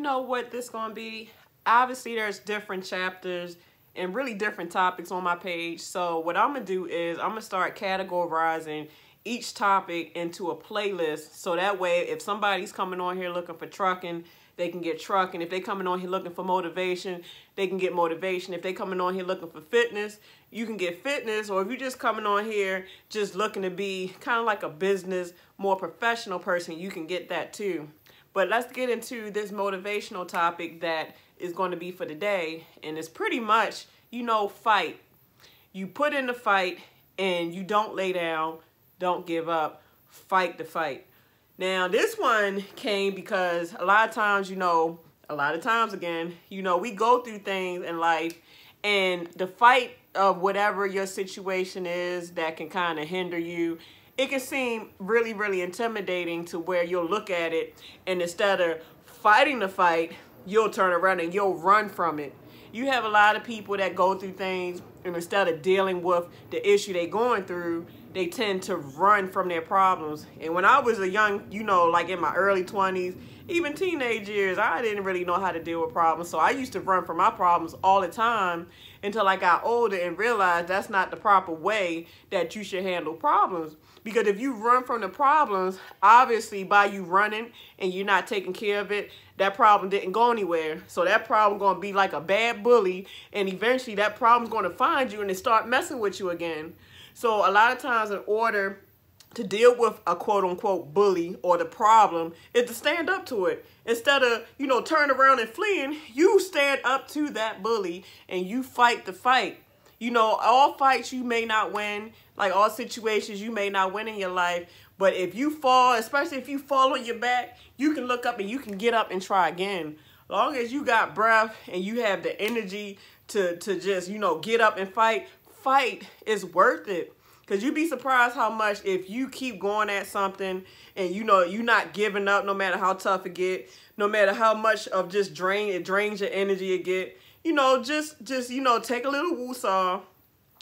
know what this gonna be? Obviously, there's different chapters and really different topics on my page. So what I'm gonna do is I'm gonna start categorizing each topic into a playlist. So that way, if somebody's coming on here looking for trucking, they can get trucking. If they coming on here looking for motivation, they can get motivation. If they coming on here looking for fitness, you can get fitness. Or if you're just coming on here just looking to be kind of like a business, more professional person, you can get that too. But let's get into this motivational topic that is going to be for today. And it's pretty much, fight. You put in the fight and you don't lay down, don't give up, fight the fight. Now, this one came because a lot of times, we go through things in life, and the fight of whatever your situation is that can kind of hinder you, it can seem really, really intimidating to where you'll look at it, and instead of fighting the fight, you'll turn around and you'll run from it. You have a lot of people that go through things, and instead of dealing with the issue they're going through, they tend to run from their problems. And when I was a young, like in my early 20s, even teenage years, I didn't really know how to deal with problems. So I used to run from my problems all the time until I got older and realized that's not the proper way that you should handle problems. Because if you run from the problems, obviously by you running and you're not taking care of it, that problem didn't go anywhere. So that problem going to be like a bad bully, and eventually that problem's going to find you and it start messing with you again. So a lot of times, in order to deal with a quote-unquote bully or the problem, is to stand up to it. Instead of, turn around and fleeing, you stand up to that bully and you fight the fight. All fights you may not win, like all situations you may not win in your life. But if you fall, especially if you fall on your back, you can look up and you can get up and try again. As long as you got breath and you have the energy to just, get up and fight is worth it. Because you'd be surprised how much, if you keep going at something and you're not giving up no matter how tough it get, no matter how much of just it drains your energy it get, just take a little woosah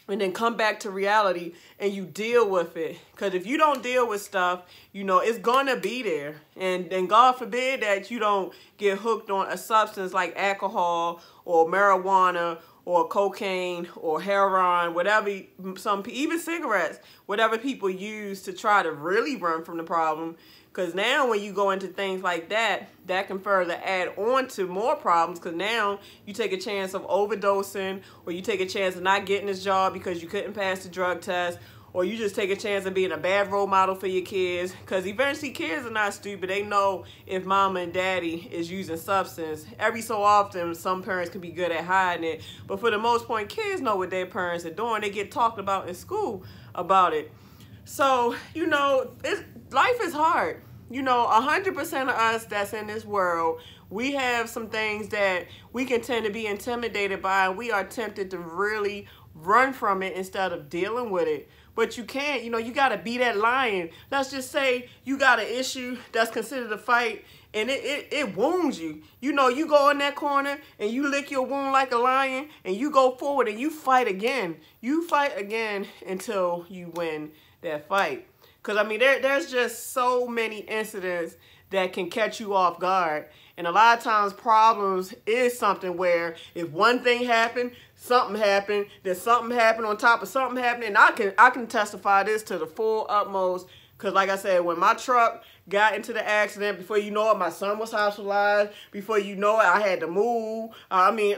and then come back to reality and you deal with it. Because if you don't deal with stuff, it's gonna be there. And God forbid that you don't get hooked on a substance like alcohol or marijuana or cocaine or heroin, whatever, even cigarettes, whatever people use to try to really run from the problem. Because now when you go into things like that, that can further add on to more problems, because now you take a chance of overdosing, or you take a chance of not getting this job because you couldn't pass the drug test, or you just take a chance of being a bad role model for your kids. Because eventually kids are not stupid. They know if mama and daddy is using substance. Every so often, some parents can be good at hiding it. But for the most part, kids know what their parents are doing. They get talked about in school about it. So, life is hard. 100% of us that's in this world, we have some things that we can tend to be intimidated by, and we are tempted to really run from it instead of dealing with it. But you can't, you got to be that lion. Let's just say you got an issue that's considered a fight, and it wounds you. You go in that corner and you lick your wound like a lion, and you go forward and you fight again. You fight again until you win that fight. Because, there's just so many incidents that can catch you off guard. And a lot of times problems is something where if one thing happened, something happened, then something happened on top of something happened. And I can testify this to the full utmost. Because like I said, when my truck got into the accident, before you know it, my son was hospitalized. Before you know it, I had to move.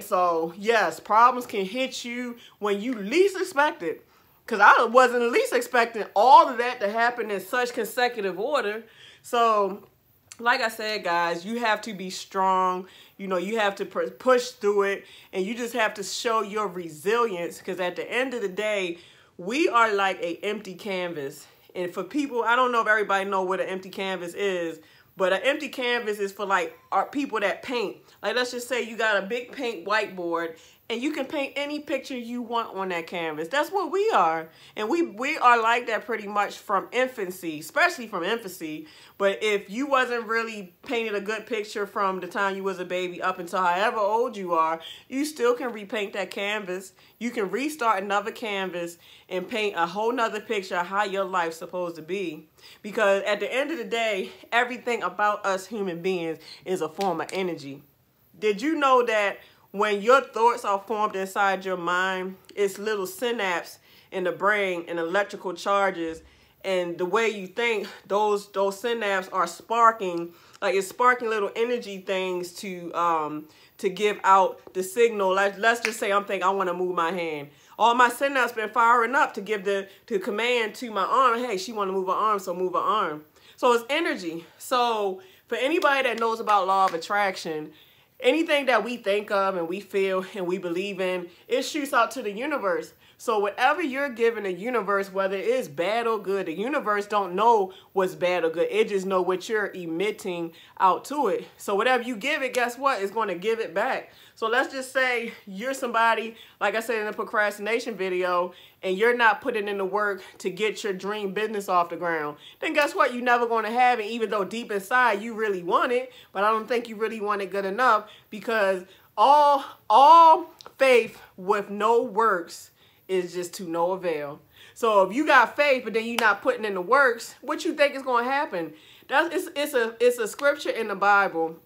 So yes, problems can hit you when you least expect it. Because I wasn't at least expecting all of that to happen in such consecutive order. So, like I said, guys, you have to be strong. You have to push through it. And you just have to show your resilience. Because at the end of the day, we are like an empty canvas. And for people, I don't know if everybody know what an empty canvas is. But an empty canvas is for like people that paint. Like, let's just say you got a big paint whiteboard and you can paint any picture you want on that canvas. That's what we are. And we are like that pretty much from infancy, especially from infancy. But if you wasn't really painted a good picture from the time you was a baby up until however old you are, you still can repaint that canvas. You can restart another canvas and paint a whole nother picture of how your life's supposed to be. Because at the end of the day, everything about us human beings is a form of energy. did you know that when your thoughts are formed inside your mind, it's little synapses in the brain and electrical charges, and the way you think, those synapses are sparking, like it's sparking little energy things to give out the signal. Let's just say I'm thinking I want to move my hand. All my synapses been firing up to give the command to my arm. Hey, she want to move her arm, so move her arm. So it's energy. So for anybody that knows about law of attraction, anything that we think of and we feel and we believe in, it shoots out to the universe. So whatever you're giving the universe, whether it is bad or good, the universe don't know what's bad or good. It just know what you're emitting out to it. So whatever you give it, guess what? It's going to give it back. So let's just say you're somebody, like I said in the procrastination video, and you're not putting in the work to get your dream business off the ground. Then guess what? You're never going to have it, even though deep inside you really want it. But I don't think you really want it good enough, because all faith with no works is just to no avail. So if you got faith, but then you're not putting in the works, what you think is going to happen? It's a scripture in the Bible,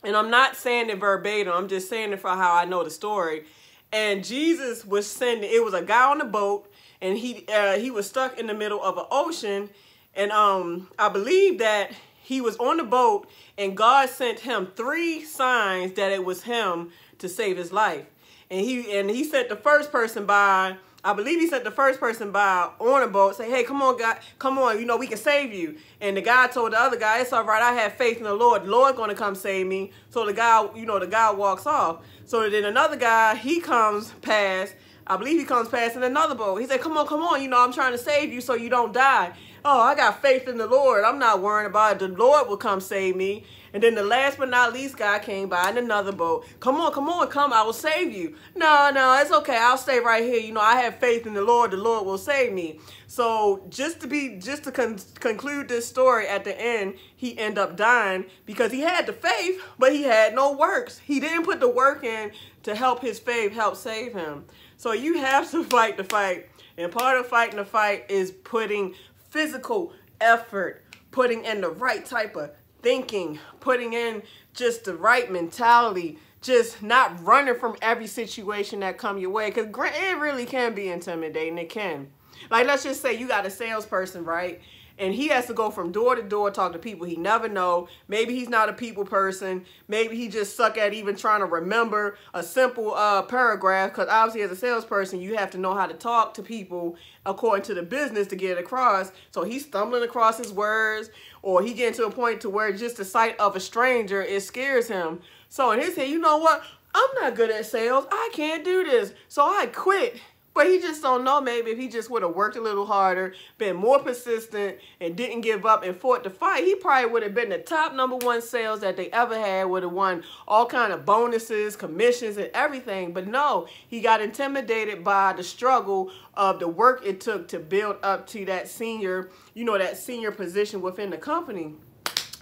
and I'm not saying it verbatim. I'm just saying it for how I know the story. And Jesus was sending, it was a guy on the boat, and he was stuck in the middle of an ocean, and I believe that he was on the boat, and God sent him 3 signs that it was him to save his life. And he sent the first person by, I believe he sent the first person by on a boat, say, hey, come on, God, come on, you know, we can save you. And the guy told the other guy, it's all right, I have faith in the Lord. The Lord's going to come save me. So the guy, you know, the guy walks off. So then another guy, he comes past, I believe he comes past in another boat. He said, come on, you know, I'm trying to save you so you don't die. Oh, I got faith in the Lord. I'm not worrying about it. The Lord will come save me. And then the last but not least guy came by in another boat. Come on, come. I will save you. No, it's okay. I'll stay right here. You know, I have faith in the Lord. The Lord will save me. So just to conclude this story, at the end, he ended up dying because he had the faith, but he had no works. He didn't put the work in to help his faith help save him. So you have to fight the fight. And part of fighting the fight is putting physical effort, putting in the right type of thinking, putting in just the right mentality, just not running from every situation that come your way, because it really can be intimidating. It can. Like, let's just say you got a salesperson, right? And he has to go from door to door, talk to people he never know. Maybe he's not a people person. Maybe he just suck at even trying to remember a simple paragraph, because obviously as a salesperson, you have to know how to talk to people according to the business to get it across. So he's stumbling across his words, or he getting to a point to where just the sight of a stranger, it scares him. So in his head, you know what? I'm not good at sales. I can't do this. So I quit. But he just don't know, maybe if he just would have worked a little harder, been more persistent, and didn't give up and fought the fight, he probably would have been the top #1 sales that they ever had, would have won all kind of bonuses, commissions, and everything. But no, he got intimidated by the struggle of the work it took to build up to that senior, you know, that senior position within the company.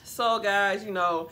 So guys, you know,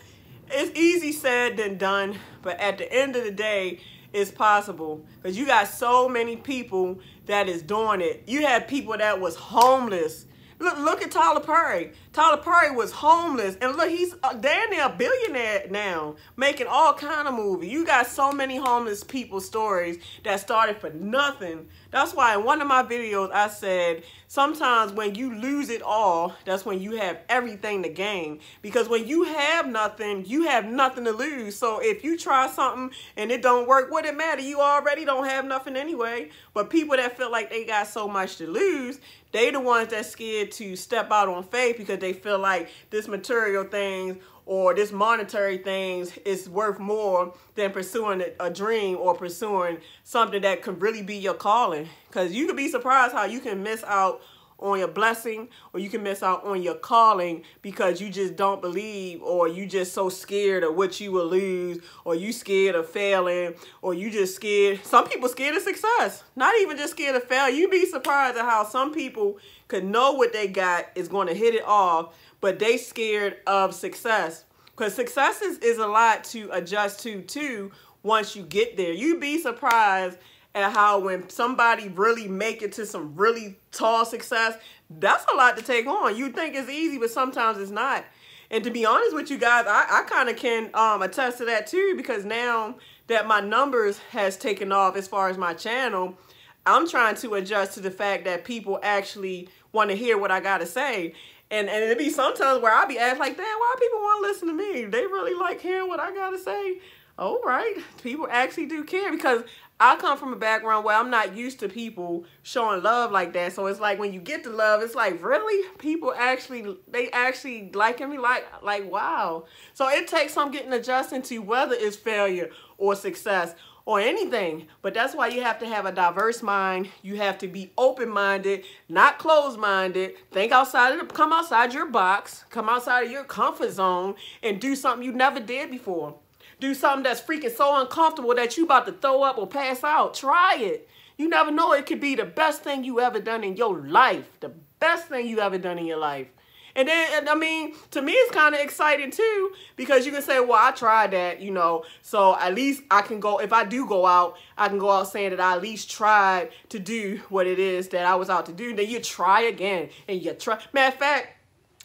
it's easy said than done, but at the end of the day, it's possible, because you got so many people that is doing it. You had people that was homeless. Look at Tyler Perry. Tyler Perry was homeless, and look, he's damn near a billionaire now, making all kind of movies. You got so many homeless people stories that started for nothing. That's why in one of my videos I said, sometimes when you lose it all, that's when you have everything to gain. Because when you have nothing to lose. So if you try something and it don't work, what it matter? You already don't have nothing anyway. But people that feel like they got so much to lose, they the ones that's scared to step out on faith, because they feel like this material things or this monetary things is worth more than pursuing a dream or pursuing something that could really be your calling. Because you could be surprised how you can miss out on your blessing, or you can miss out on your calling because you just don't believe, or you just so scared of what you will lose, or you scared of failing, or you just scared. Some people scared of success, not even just scared of failure. You'd be surprised at how some people could know what they got is going to hit it off, but they scared of success. Because success is a lot to adjust to once you get there. You'd be surprised at how when somebody really make it to some really tall success, that's a lot to take on. You think it's easy, but sometimes it's not. And to be honest with you guys, I kind of can attest to that too, because now that my numbers has taken off as far as my channel, I'm trying to adjust to the fact that people actually want to hear what I got to say. And it be sometimes where I'll be asked like, damn, why people want to listen to me? They really like hearing what I got to say. All right. People actually do care, because I come from a background where I'm not used to people showing love like that. So it's like when you get the love, it's like, really? People actually, they actually liking me? Like wow. So it takes some getting adjusted to, whether it's failure or success or anything. But that's why you have to have a diverse mind. You have to be open-minded, not closed-minded. Think outside come outside your box, come outside of your comfort zone, and do something you never did before. Do something that's freaking so uncomfortable that you about to throw up or pass out. Try it. You never know. It could be the best thing you ever done in your life. The best thing you ever done in your life. And then, I mean, to me, it's kind of exciting too, because you can say, well, I tried that, you know, so at least I can go, if I do go out, I can go out saying that I at least tried to do what it is that I was out to do. Then you try again, and you try. Matter of fact,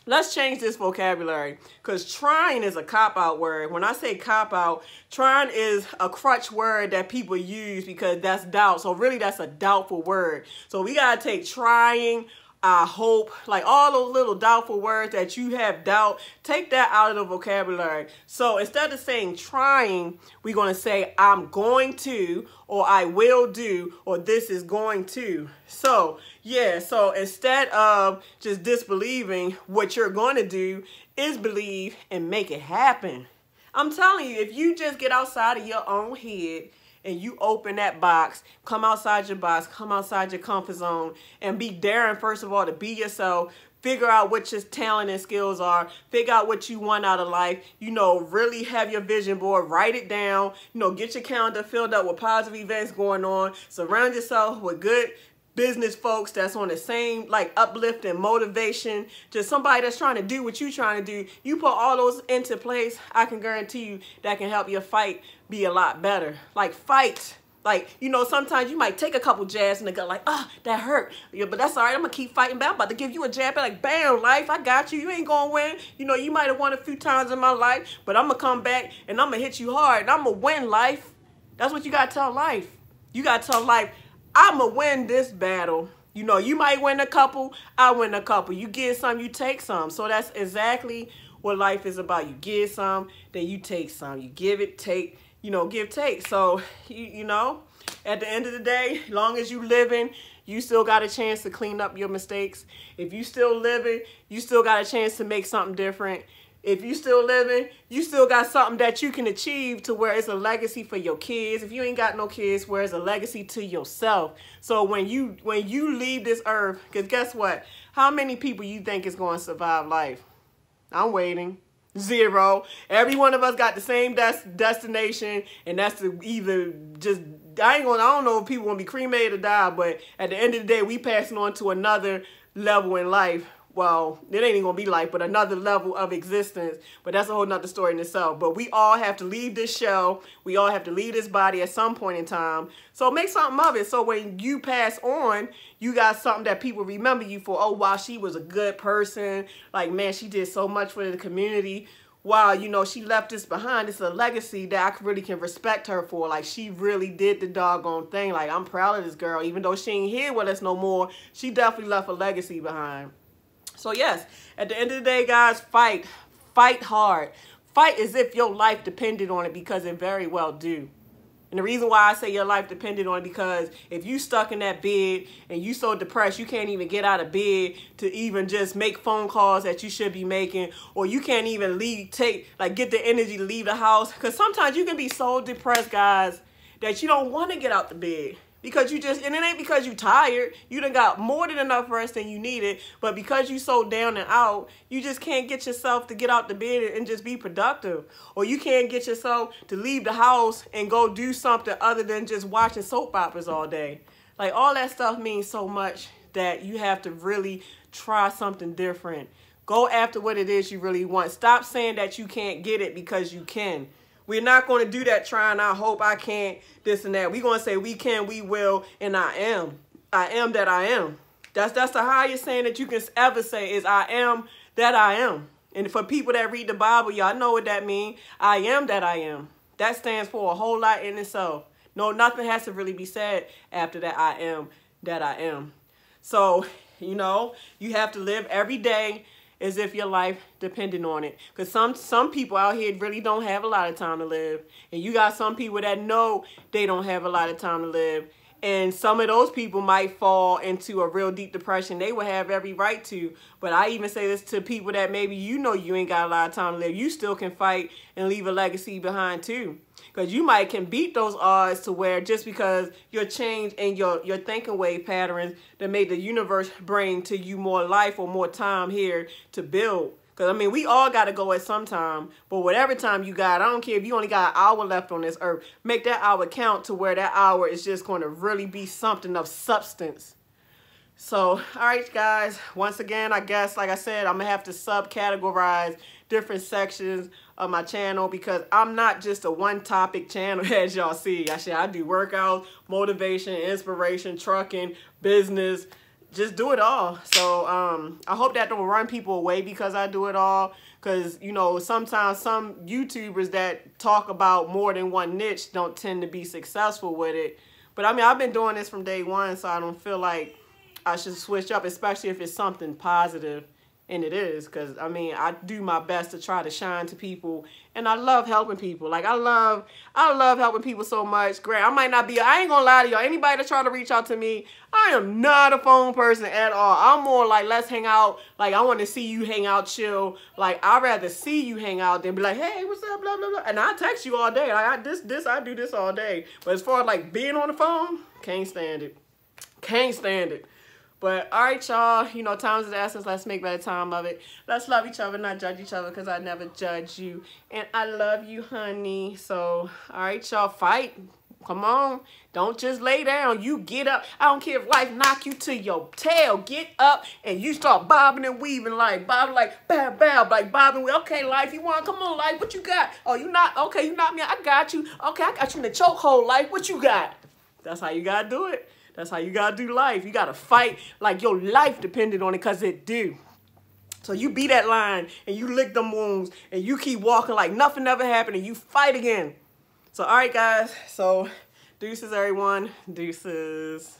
let's change this vocabulary, because trying is a cop-out word. When I say cop-out, trying is a crutch word that people use because that's doubt. So really, that's a doubtful word. So we got to take trying, I hope, like all those little doubtful words that you have doubt, take that out of the vocabulary. So instead of saying trying, we're going to say I'm going to, or I will do, or this is going to. So yeah, so instead of just disbelieving, what you're going to do is believe and make it happen. I'm telling you, if you just get outside of your own head and you open that box, come outside your box, come outside your comfort zone, and be daring, first of all, to be yourself, figure out what your talent and skills are, figure out what you want out of life, you know, really have your vision board, write it down, you know, get your calendar filled up with positive events going on, surround yourself with good business folks that's on the same like uplift and motivation, just somebody that's trying to do what you're trying to do. You put all those into place, I can guarantee you that can help your fight be a lot better. Like fight, like, you know, sometimes you might take a couple jabs in the gut, like, ah, oh, that hurt. Yeah, but that's all right, I'm gonna keep fighting back. I'm about to give you a jab, like, bam, life, I got you. You ain't gonna win. You know, you might have won a few times in my life, but I'm gonna come back and I'm gonna hit you hard and I'm gonna win, life. That's what you gotta tell life. You gotta tell life, I'm going to win this battle. You know, you might win a couple, I win a couple. You get some, you take some. So that's exactly what life is about. You give some, then you take some. You give it, take, you know, give, take. So, you know, at the end of the day, as long as you living, you still got a chance to clean up your mistakes. If you still living, you still got a chance to make something different. If you still living, you still got something that you can achieve to where it's a legacy for your kids. If you ain't got no kids, where it's a legacy to yourself. So when you leave this earth, because guess what? How many people you think is going to survive life? I'm waiting. 0. Every one of us got the same destination, and that's to either just, I don't know if people want to be cremated or die, but at the end of the day, we passing on to another level in life. Well, it ain't even gonna be life, but another level of existence. But that's a whole nother story in itself. But we all have to leave this shell. We all have to leave this body at some point in time. So make something of it. So when you pass on, you got something that people remember you for. Oh, wow, she was a good person. Like, man, she did so much for the community. Wow, you know, she left this behind. It's a legacy that I really can respect her for. Like, she really did the doggone thing. Like, I'm proud of this girl. Even though she ain't here with us no more, she definitely left a legacy behind. So yes, at the end of the day, guys, fight. Fight hard. Fight as if your life depended on it, because it very well do. And the reason why I say your life depended on it, because if you stuck in that bed and you so depressed you can't even get out of bed to even just make phone calls that you should be making, or you can't even get the energy to leave the house. Because sometimes you can be so depressed, guys, that you don't want to get out the bed. Because and it ain't because you tired. You done got more than enough rest than you needed. But because you so down and out, you just can't get yourself to get out the bed and just be productive. Or you can't get yourself to leave the house and go do something other than just watching soap operas all day. Like, all that stuff means so much that you have to really try something different. Go after what it is you really want. Stop saying that you can't get it, because you can. We're not going to do that trying, I hope, I can't, this and that. We're going to say we can, we will, and I am. I am that I am. That's the highest saying that you can ever say is I am that I am. And for people that read the Bible, y'all know what that means. I am that I am. That stands for a whole lot in itself. No, nothing has to really be said after that I am that I am. So, you know, you have to live every day as if your life depended on it. Because some people out here really don't have a lot of time to live. And you got some people that know they don't have a lot of time to live. And some of those people might fall into a real deep depression. They would have every right to. But I even say this to people that maybe you know you ain't got a lot of time to live. You still can fight and leave a legacy behind too. Because you might can beat those odds to where just because your change and your thinking wave patterns that made the universe bring to you more life or more time here to build. Because, I mean, we all got to go at some time. But whatever time you got, I don't care if you only got an hour left on this earth. Make that hour count to where that hour is just going to really be something of substance. So, all right, guys. Once again, I guess, like I said, I'm going to have to subcategorize different sections of my channel because I'm not just a one-topic channel, as y'all see. I do workouts, motivation, inspiration, trucking, business, just do it all. So I hope that don't run people away because I do it all. Because, you know, sometimes some YouTubers that talk about more than one niche don't tend to be successful with it. But, I mean, I've been doing this from day one, so I don't feel like I should switch up, especially if it's something positive. And it is, because, I mean, I do my best to try to shine to people. And I love helping people. Like, I love helping people so much. Great. I might not be, I ain't gonna lie to y'all. Anybody that try to reach out to me, I am not a phone person at all. I'm more like, let's hang out. Like, I want to see you hang out, chill. Like, I'd rather see you hang out than be like, hey, what's up, blah, blah, blah. And I text you all day. Like, I do this all day. But as far as, like, being on the phone, can't stand it. Can't stand it. But, all right, y'all, you know, time is the essence. Let's make better time of it. Let's love each other, not judge each other, because I never judge you. And I love you, honey. So, all right, y'all, fight. Come on. Don't just lay down. You get up. I don't care if life knock you to your tail. Get up and you start bobbing and weaving like, bobbing like, bam, bam, like bobbing. Okay, life, you want? Come on, life, what you got? Oh, you not? Okay, you knocked me out. I got you. Okay, I got you in the chokehold, life. What you got? That's how you got to do it. That's how you got to do life. You got to fight like your life depended on it because it do. So you beat that line and you lick them wounds and you keep walking like nothing ever happened and you fight again. So, all right, guys. So, deuces, everyone. Deuces.